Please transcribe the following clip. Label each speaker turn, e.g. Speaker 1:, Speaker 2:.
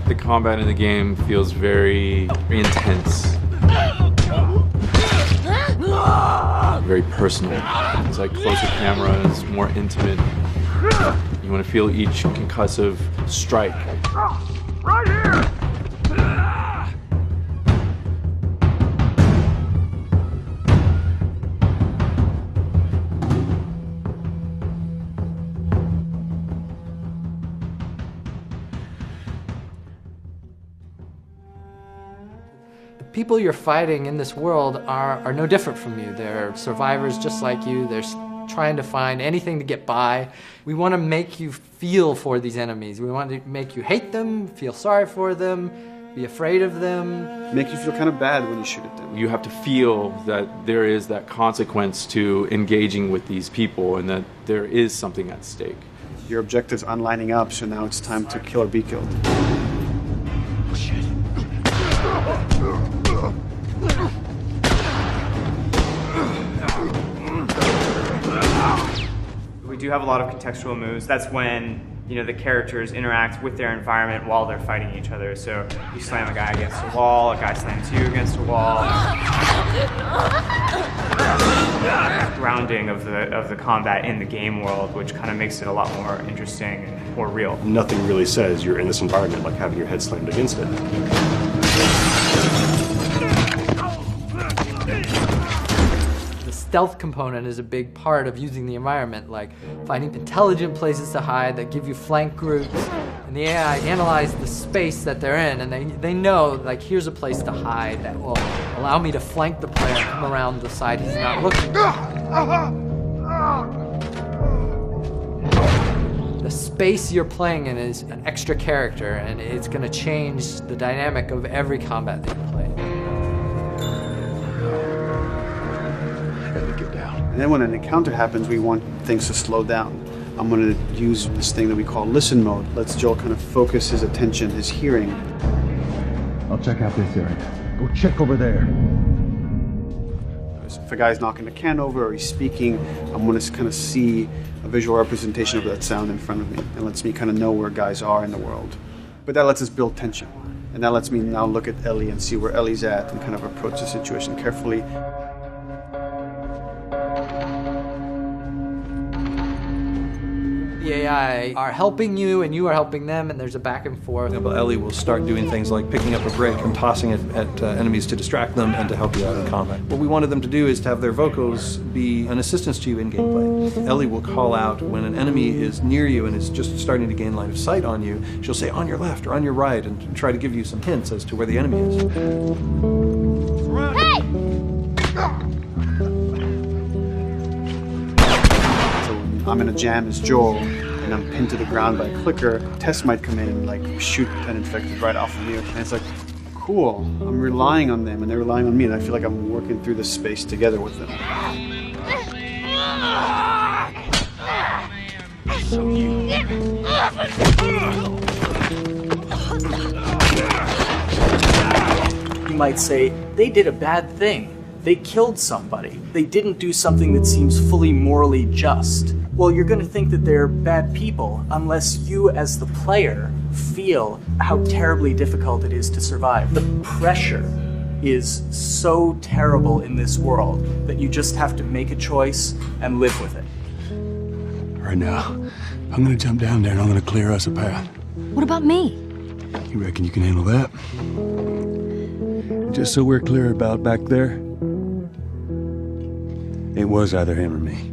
Speaker 1: The combat in the game feels very intense. Very personal. It's like closer camera, it's more intimate. You want to feel each concussive strike.
Speaker 2: Right here!
Speaker 3: The people you're fighting in this world are no different from you. They're survivors just like you. They're trying to find anything to get by. We want to make you feel for these enemies. We want to make you hate them, feel sorry for them, be afraid of them.
Speaker 4: Make you feel kind of bad when you shoot at them.
Speaker 1: You have to feel that there is that consequence to engaging with these people and that there is something at stake.
Speaker 4: Your objectives aren't lining up, so now it's time to kill or be killed.
Speaker 5: We do have a lot of contextual moves. That's when, you know, the characters interact with their environment while they're fighting each other. So you slam a guy against a wall, a guy slams you against a wall. Grounding of the combat in the game world, which kind of makes it a lot more interesting and more real.
Speaker 6: Nothing really says you're in this environment like having your head slammed against it.
Speaker 3: Stealth component is a big part of using the environment, like finding intelligent places to hide that give you flank groups. And the AI analyze the space that they're in, and they know, like, here's a place to hide that will allow me to flank the player and come around the side he's not looking. The space you're playing in is an extra character, and it's going to change the dynamic of every combat that you play.
Speaker 4: And then when an encounter happens, we want things to slow down. I'm going to use this thing that we call listen mode. Lets Joel kind of focus his attention, his hearing.
Speaker 7: I'll check out this area. Go check over there.
Speaker 4: If a guy's knocking a can over or he's speaking, I'm going to kind of see a visual representation of that sound in front of me. It lets me kind of know where guys are in the world. But that lets us build tension. And that lets me now look at Ellie and see where Ellie's at and kind of approach the situation carefully.
Speaker 3: The AI are helping you and you are helping them, and there's a back and forth.
Speaker 8: For example, Ellie will start doing things like picking up a brick and tossing it at enemies to distract them and to help you out in combat. What we wanted them to do is to have their vocals be an assistance to you in gameplay. Ellie will call out when an enemy is near you and is just starting to gain line of sight on you. She'll say on your left or on your right and try to give you some hints as to where the enemy is.
Speaker 2: Hey!
Speaker 4: I'm in a jam as Joel, and I'm pinned to the ground by a clicker. Tess might come in and like shoot an infected right off of me, and it's like, cool. I'm relying on them, and they're relying on me, and I feel like I'm working through this space together with them.
Speaker 9: You might say, they did a bad thing. They killed somebody. They didn't do something that seems fully morally just. Well, you're going to think that they're bad people unless you, as the player, feel how terribly difficult it is to survive. The pressure is so terrible in this world that you just have to make a choice and live with it.
Speaker 7: Right now, I'm gonna jump down there and I'm gonna clear us a path.
Speaker 10: What about me?
Speaker 7: You reckon you can handle that? Just so we're clear about back there, it was either him or me.